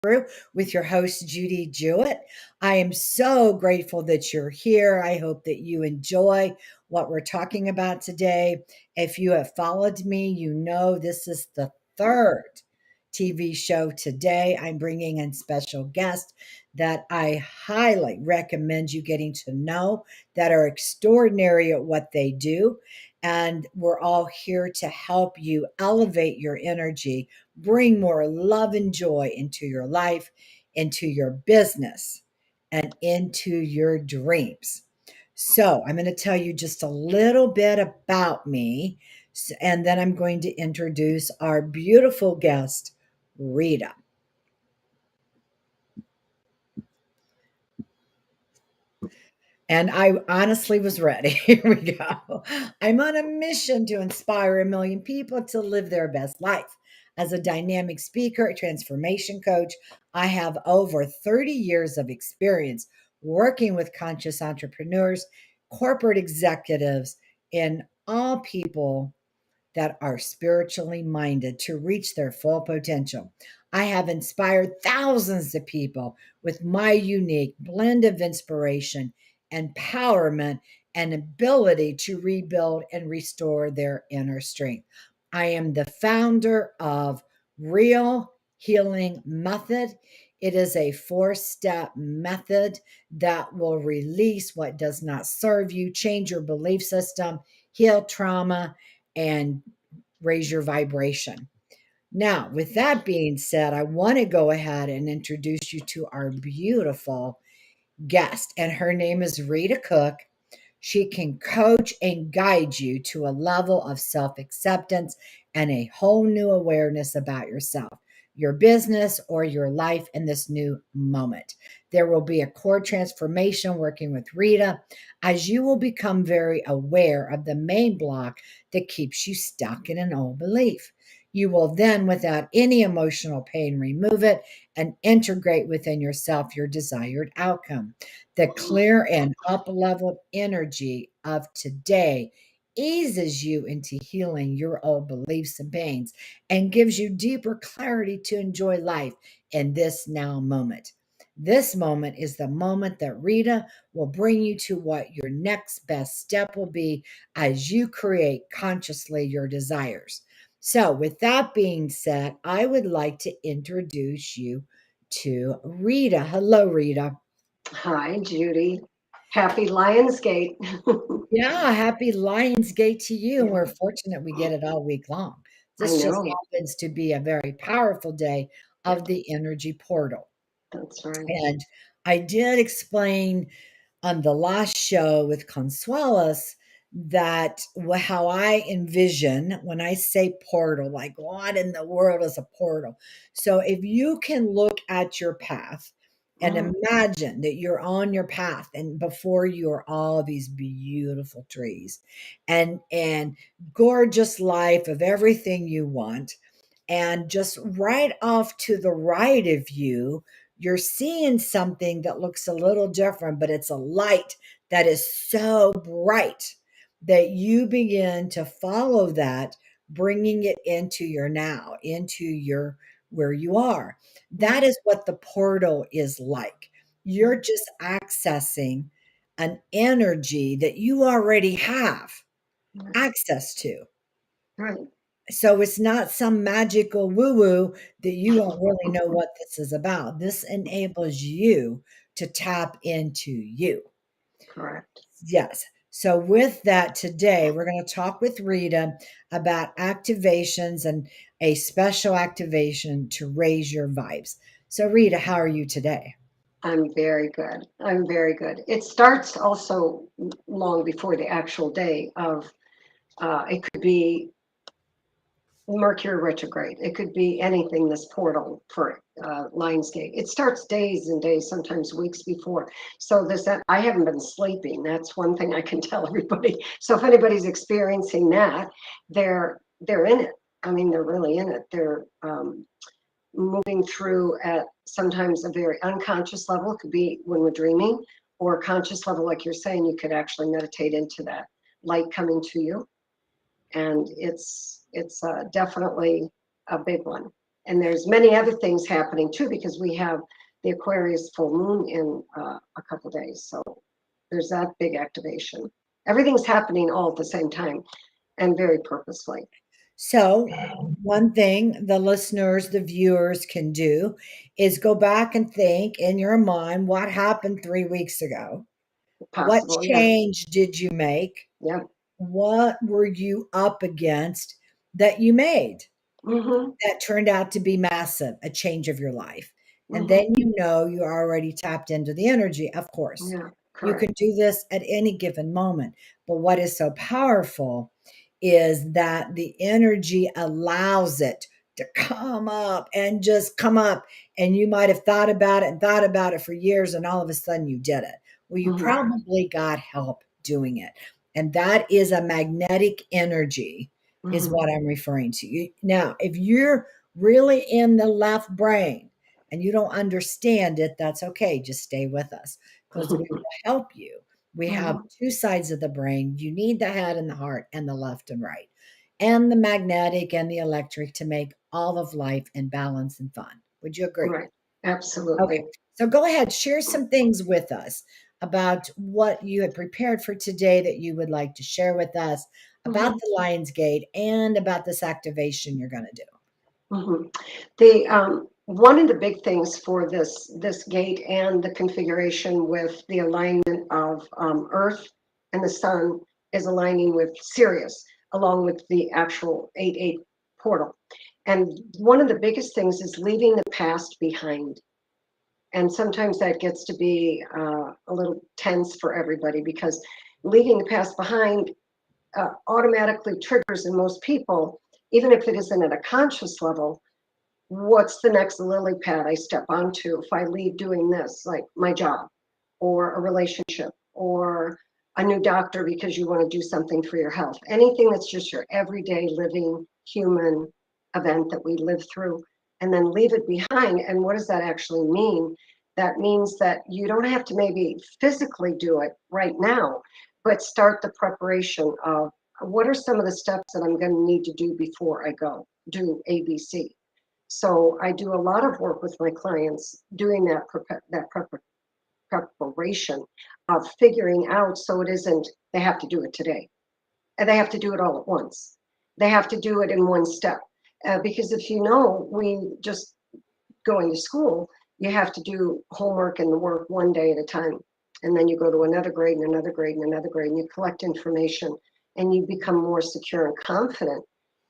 through with your host, Judy Jewett. I am so grateful that you're here. I hope that you enjoy what we're talking about today. If you have followed me, you know this is the third TV show today. I'm bringing in special guests that I highly recommend you getting to know that are extraordinary at what they do. And we're all here to help you elevate your energy, bring more love and joy into your life, into your business, and into your dreams. So, I'm going to tell you just a little bit about me, and then I'm going to introduce our beautiful guest, Rita. And I honestly was ready. Here we go. I'm on a mission to inspire a million people to live their best life. As a dynamic speaker, transformation coach, I have over 30 years of experience working with conscious entrepreneurs, corporate executives, and all people that are spiritually minded to reach their full potential. I have inspired thousands of people with my unique blend of inspiration, empowerment, and ability to rebuild and restore their inner strength. I am the founder of Real Healing Method. It is a four-step method that will release what does not serve you, change your belief system, heal trauma, and raise your vibration. Now, with that being said, I want to go ahead and introduce you to our beautiful guest, and her name is Rita Cook. She can coach and guide you to a level of self acceptance and a whole new awareness about yourself, your business, or your life in this new moment. There will be a core transformation working with Rita as you will become very aware of the main block that keeps you stuck in an old belief. You will then, without any emotional pain, remove it and integrate within yourself your desired outcome. The clear and up leveled energy of today eases you into healing your old beliefs and pains and gives you deeper clarity to enjoy life in this now moment. This moment is the moment that Rita will bring you to what your next best step will be as you create consciously your desires. So, with that being said, I would like to introduce you to Rita. Hello, Rita. Hi, Judy. Happy Lionsgate. Yeah, happy Lionsgate to you. And Yeah, we're fortunate we get it all week long. I This just know. happens to be a very powerful day Yeah, of the energy portal. that's right. And I did explain on the last show with Consuelos that how I envision when I say portal, like what in the world is a portal? So if you can look at your path and Mm, imagine that you're on your path and before you are all these beautiful trees and gorgeous life of everything you want, and just right off to the right of you, you're seeing something that looks a little different, but it's a light that is so bright that you begin to follow that, bringing it into your now, into your where you are. That mm, is what the portal is like. You're mm, just accessing an energy that you already have mm. access to. Right. So it's not some magical woo woo that you don't really know what this is about. This enables you to tap into you. Correct. Yes. So, with that, today we're going to talk with Rita about activations and a special activation to raise your vibes. So, Rita, how are you today? I'm very good. I'm very good. It starts also long before the actual day of, it could be Mercury retrograde. It could be anything, this portal for Lionsgate. It starts days and days, sometimes weeks before. So this, I haven't been sleeping. That's one thing I can tell everybody. So if anybody's experiencing that, they're in it. I mean, they're really in it. They're moving through at sometimes a very unconscious level. It could be when we're dreaming, or a conscious level, like you're saying. You could actually meditate into that light coming to you, and it's definitely a big one. And there's many other things happening too, because we have the Aquarius full moon in a couple days. So there's that big activation. Everything's happening all at the same time and very purposefully. So, one thing the listeners, the viewers can do is go back and think in your mind what happened 3 weeks ago. What Possible, yeah. change did you make? Yeah. What were you up against that you made Mm-hmm. that turned out to be massive, a change of your life? And then Mm-hmm. you know you already tapped into the energy. Of course, Yeah, you correct. can do this at any given moment. But what is so powerful is that the energy allows it to come up and just come up. And you might have thought about it and thought about it for years, and all of a sudden you did it. Well, you Mm-hmm. probably got help doing it. And that is a magnetic energy, is Mm-hmm. what I'm referring to. Now, if you're really in the left brain and you don't understand it, that's okay. Just stay with us because we will help you. We have Mm-hmm. two sides of the brain. You need the head and the heart, and the left and right, and the magnetic and the electric to make all of life in balance and fun. Would you agree? Right. Okay. Absolutely. So go ahead, share some things with us about what you had prepared for today that you would like to share with us about Mm-hmm. the Lion's Gate and about this activation you're going to do. Mm-hmm. The one of the big things for this gate and the configuration with the alignment of Earth and the Sun is aligning with Sirius, along with the actual 8-8 portal. And one of the biggest things is leaving the past behind. And sometimes that gets to be a little tense for everybody, because leaving the past behind automatically triggers in most people, even if it isn't at a conscious level, what's the next lily pad I step onto if I leave doing this, like my job or a relationship or a new doctor because you want to do something for your health. Anything that's just your everyday living human event that we live through, and then leave it behind. And what does that actually mean? That means that you don't have to maybe physically do it right now, but start the preparation of what are some of the steps that I'm going to need to do before I go do ABC. So I do a lot of work with my clients doing preparation of figuring out, so it isn't they have to do it today and they have to do it all at once. They have to do it in one step. Because if you know, we just going to school, you have to do homework and the work one day at a time. And then you go to another grade and another grade and another grade, and you collect information and you become more secure and confident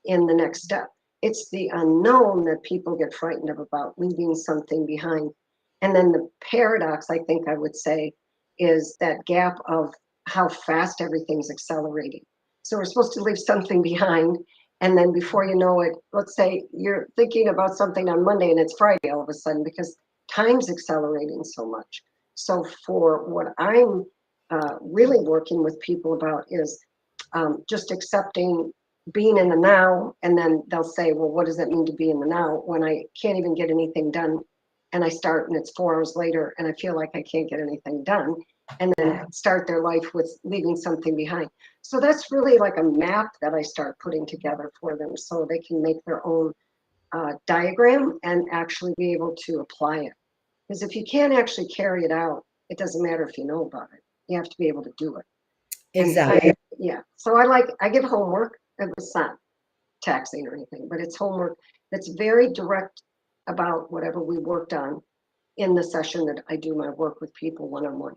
in the next step. It's the unknown that people get frightened of, about leaving something behind. And then the paradox, I think I would say, is that gap of how fast everything's accelerating. So we're supposed to leave something behind, and then before you know it, let's say you're thinking about something on Monday and it's Friday all of a sudden, because time's accelerating so much. So for what I'm really working with people about is just accepting being in the now. And then they'll say, well, what does that mean to be in the now when I can't even get anything done? And I start and it's 4 hours later and I feel like I can't get anything done. And then start their life with leaving something behind. So that's really like a map that I start putting together for them so they can make their own diagram and actually be able to apply it. Because if you can't actually carry it out, it doesn't matter if you know about it. You have to be able to do it. And Exactly. yeah, so I give homework. It's not taxing or anything, but it's homework that's very direct about whatever we worked on in the session that I do my work with people one on one.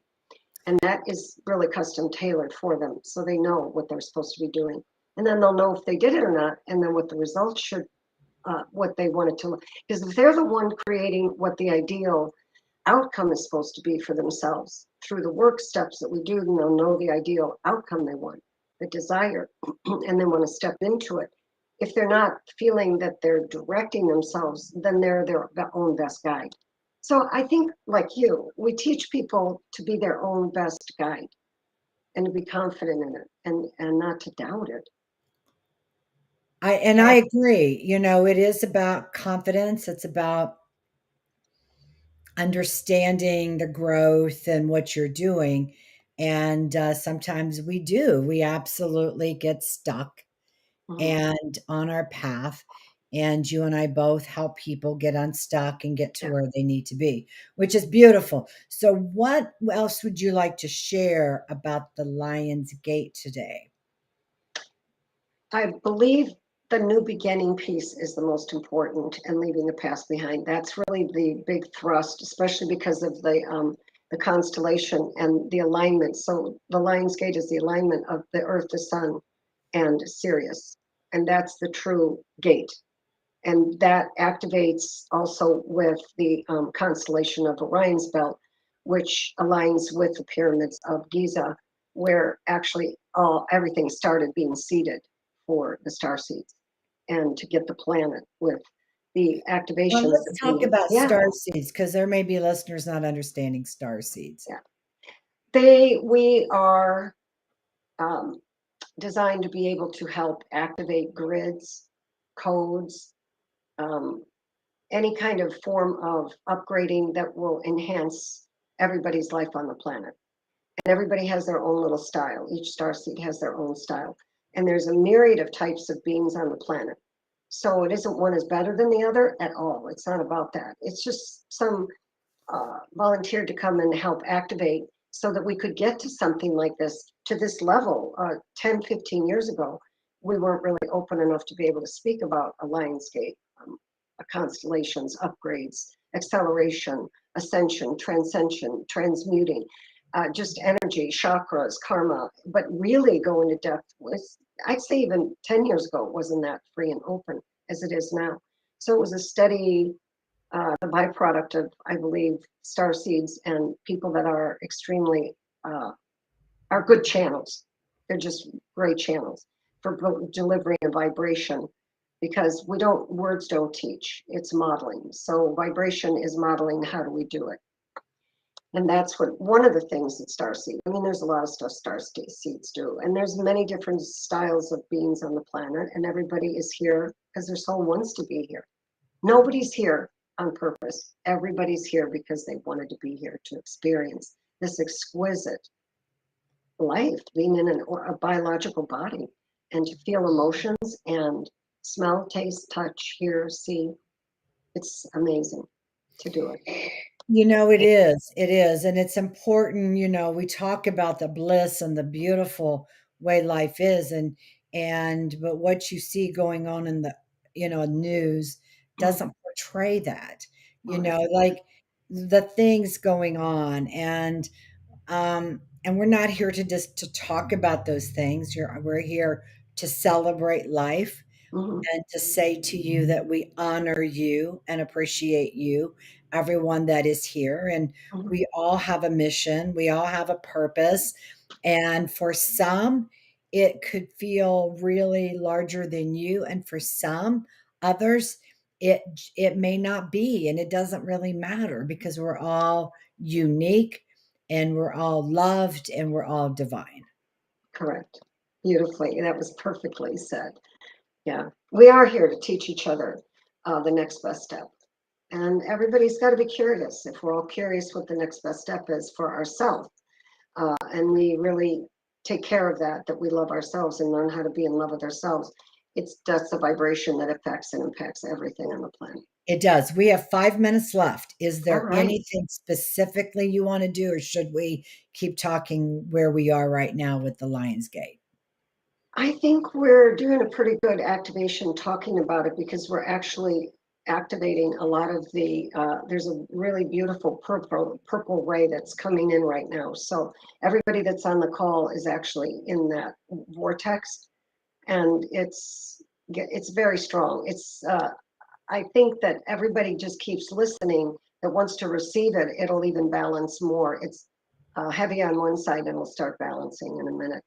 And that is really custom tailored for them so they know what they're supposed to be doing. And then they'll know if they did it or not, and then what the results should, what they wanted to look. Because if they're the one creating what the ideal outcome is supposed to be for themselves through the work steps that we do, then they'll know the ideal outcome they want, the desire, and then want to step into it. If they're not feeling that they're directing themselves, then they're their own best guide. So I think, like you, we teach people to be their own best guide and to be confident in it and not to doubt it. I agree. It is about confidence. It's about understanding the growth and what you're doing. And sometimes we do. We absolutely get stuck Mhm. and on our path. and you and I both help people get unstuck and get to Yeah. where they need to be, which is beautiful. So, what else would you like to share about the Lion's Gate today? I believe the new beginning piece is the most important, and leaving the past behind. That's really the big thrust, especially because of the constellation and the alignment. So the Lion's Gate is the alignment of the Earth, the Sun, and Sirius, and that's the true gate. And that activates also with the constellation of Orion's belt, which aligns with the pyramids of Giza, where actually everything started being seeded for the star seeds and to get the planet with the Well, activations let's of talk being, about yeah, star seeds because there may be listeners not understanding star seeds. yeah. We are um, designed to be able to help activate grids, codes, um, any kind of form of upgrading that will enhance everybody's life on the planet. And everybody has their own little style. Each star seed has their own style. And there's a myriad of types of beings on the planet. So it isn't one is better than the other at all. It's not about that. It's just some volunteered to come and help activate so that we could get to something like this, to this level. 10, 15 years ago, we weren't really open enough to be able to speak about a Lionsgate, constellations, upgrades, acceleration, ascension, transcension, transmuting, just energy, chakras, karma, but really go into depth with, I'd say even 10 years ago, it wasn't that free and open as it is now. So it was a steady the byproduct of, I believe, star seeds and people that are extremely uh, are good channels. They're just great channels for delivering a vibration because we don't words don't teach. It's modeling. So vibration is modeling. How do we do it? And that's what one of the things that star seed. I mean, there's a lot of stuff star seeds do, and there's many different styles of beings on the planet, and everybody is here because their soul wants to be here. Nobody's here on purpose. Everybody's here because they wanted to be here to experience this exquisite life, being in a biological body, and to feel emotions and smell, taste, touch, hear, see. It's amazing to do it. It is. It is. And it's important, we talk about the bliss and the beautiful way life is but what you see going on in the, news doesn't portray that. Right. Like the things going on and we're not here to just to talk about those things. We're here to celebrate life Mhm, and to say to you that we honor you and appreciate you, everyone that is here. And mhm. we all have a mission, we all have a purpose. And for some, it could feel really larger than you. And for some others, it it may not be, and it doesn't really matter because we're all unique and we're all loved and we're all divine. Correct. Beautifully. That was perfectly said. Yeah. We are here to teach each other the next best step. And everybody's got to be curious. If we're all curious what the next best step is for ourselves, and we really take care of that, that we love ourselves and learn how to be in love with ourselves, that's a vibration that affects and impacts everything on the planet. It does. We have 5 minutes left. Is All there right. anything specifically you wanna do, or should we keep talking where we are right now with the Lionsgate? I think we're doing a pretty good activation talking about it because we're actually activating a lot of there's a really beautiful purple ray that's coming in right now. So everybody that's on the call is actually in that vortex, and it's very strong. I think that everybody just keeps listening that wants to receive it. It'll even balance more. It's heavy on one side and it'll start balancing in a minute.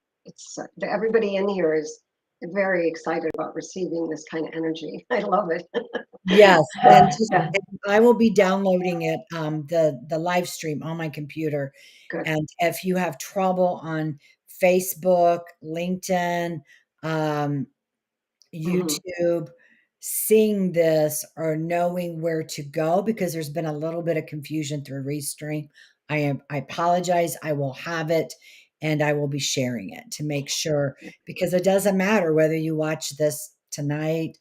Everybody in here is very excited about receiving this kind of energy. I love it. Yes, Yeah, and I will be downloading it, the live stream on my computer, good. and if you have trouble on Facebook, LinkedIn, um, Hmm. YouTube, seeing this or knowing where to go because there's been a little bit of confusion through Restream. I apologize. I will have it and I will be sharing it to make sure because it doesn't matter whether you watch this tonight,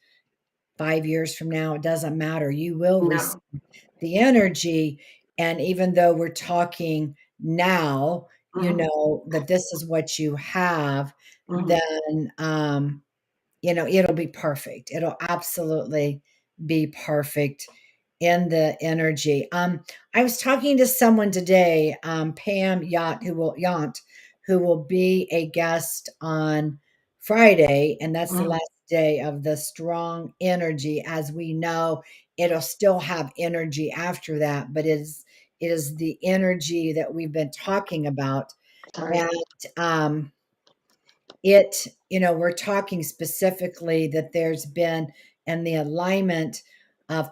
5 years from now, it doesn't matter. You will receive No. the energy. And even though we're talking now, Hmm. that this is what you have, Hmm. then it'll be perfect. It'll absolutely be perfect in the energy. I was talking to someone today, Pam Yant, who will be a guest on Friday, and that's the Hmm. last day of the strong energy. As we know, it'll still have energy after that, but it is the energy that we've been talking about. Sorry. And um, we're talking specifically that there's been and the alignment of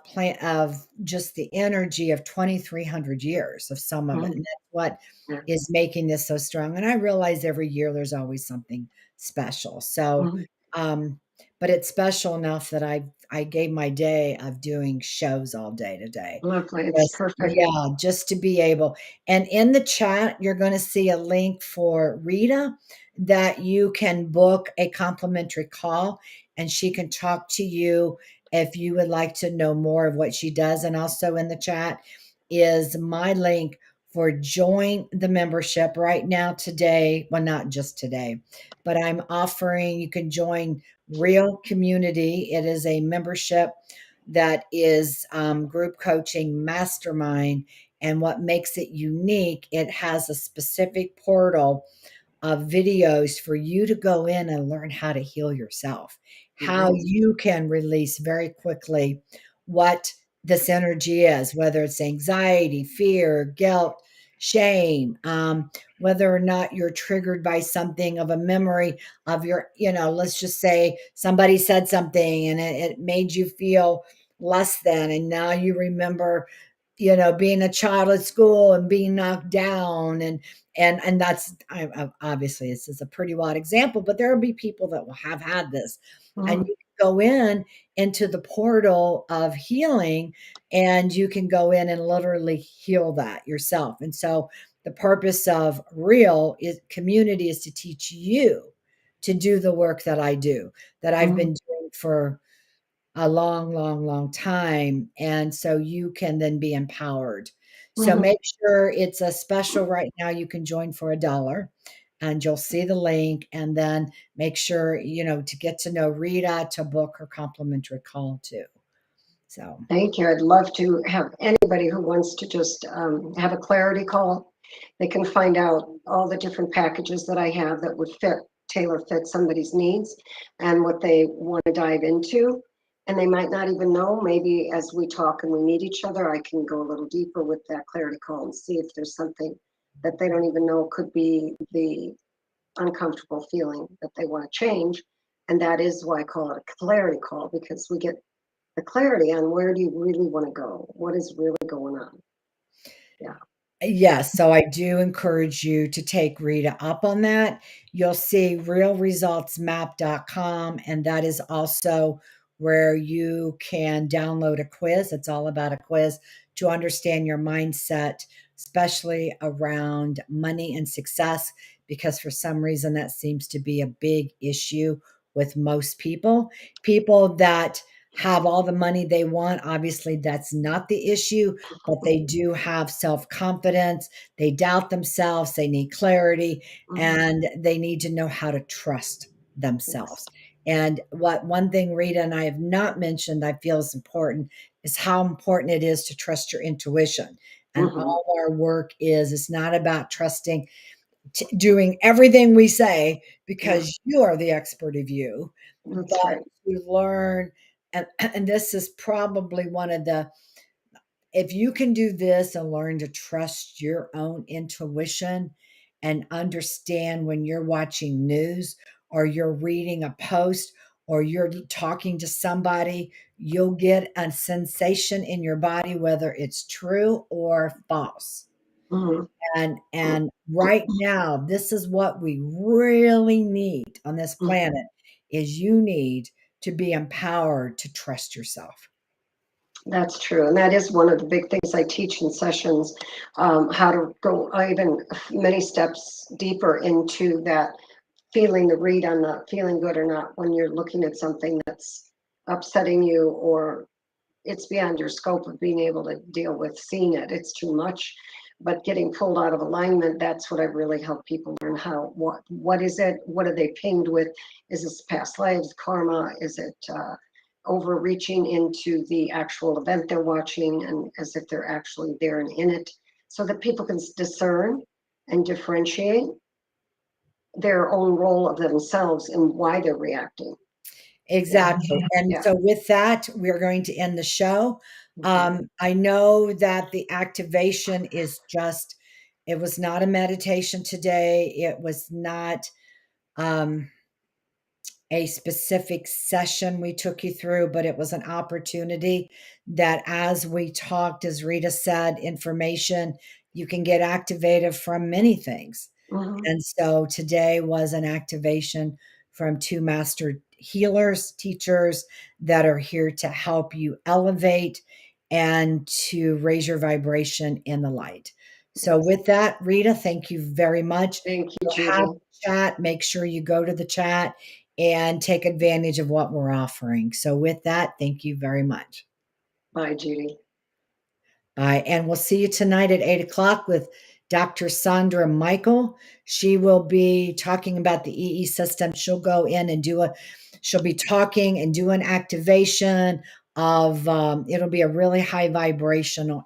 just the energy of 2,300 years of some of it, Hmm. and that's what Yeah. is making this so strong. And I realize every year there's always something special. So Hmm. um but it's special enough that I gave my day of doing shows all day today. Lovely. It's Just, perfect. yeah, just to be able. And in the chat, you're going to see a link for Rita that you can book a complimentary call, and she can talk to you if you would like to know more of what she does. And also in the chat is my link for join the membership right now today. Well, not just today, but I'm offering, you can join Real Community. It is a membership that is group coaching mastermind. And what makes it unique, it has a specific portal of videos for you to go in and learn how to heal yourself, how Nice. you can release very quickly what this energy is, whether it's anxiety, fear, guilt, shame, whether or not you're triggered by something of a memory of let's just say somebody said something and it made you feel less than, and now you remember being a child at school and being knocked down, and that's obviously this is a pretty wild example, but there will be people that will have had this, and Hmm. you can go into the portal of healing, and you can go in and literally heal that yourself. And so the purpose of Real is community is to teach you to do the work that I do, that I've Hmm. been doing for a long, long, long time. And so you can then be empowered. So Hmm. make sure it's a special right now. You can join for $1 and you'll see the link. And then make sure, to get to know Rita, to book her complimentary call too. So, Thank you. I'd love to have anybody who wants to just have a clarity call. They can find out all the different packages that I have that would tailor fit somebody's needs and what they want to dive into. And they might not even know. Maybe as we talk and we meet each other, I can go a little deeper with that clarity call and see if there's something that they don't even know could be the uncomfortable feeling that they want to change. And that is why I call it a clarity call, because we get the clarity on where do you really want to go? What is really going on? Yeah. yes, so I do encourage you to take Rita up on that. You'll see realresultsmap.com, and that is also where you can download a quiz. It's all about a quiz to understand your mindset, especially around money and success, because for some reason that seems to be a big issue with most people. People that have all the money they want, obviously, that's not the issue, but they do have self confidence. They doubt themselves. They need clarity, Mhm. and they need to know how to trust Yes. themselves. And what one thing Rita and I have not mentioned, I feel is important, is how important it is to trust your intuition. And Hmm. all our work is not about trusting, doing everything we say Yeah, because you are the expert of you, that's but right. to learn. And this is probably one of the, if you can do this and learn to trust your own intuition and understand when you're watching news or you're reading a post or you're talking to somebody, you'll get a sensation in your body, whether it's true or false. Hmm. And right now, this is what we really need on this planet, is you need to be empowered to trust yourself. That's true. And that is one of the big things I teach in sessions, how to go even many steps deeper into that feeling, the read on the feeling good or not when you're looking at something that's upsetting you, or it's beyond your scope of being able to deal with seeing it. It's too much. But getting pulled out of alignment, that's what I really help people learn how, what is it? What are they pinged with? Is this past lives, karma? Is it overreaching into the actual event they're watching, and as if they're actually there and in it, so that people can discern and differentiate their own role of themselves and why they're reacting. Yeah. Exactly. And Yeah. so with that, we're going to end the show. Okay. I know that the activation is just, it was not a meditation today. It was not um, a specific session we took you through, but it was an opportunity that as we talked, as Rita said, information, you can get activated from many things. Mhm. And so today was an activation from two master healers, teachers that are here to help you elevate and to raise your vibration in the light. So, Yes. with that, Rita, thank you very much. Thank you, You'll have Judy. the chat. Make sure you go to the chat and take advantage of what we're offering. So, with that, thank you very much. Bye, Judy. Bye. And we'll see you tonight at 8 o'clock with Dr. Sandra Michael. She will be talking about the EE system. She'll go in and she'll be talking and do an activation of, it'll be a really high vibrational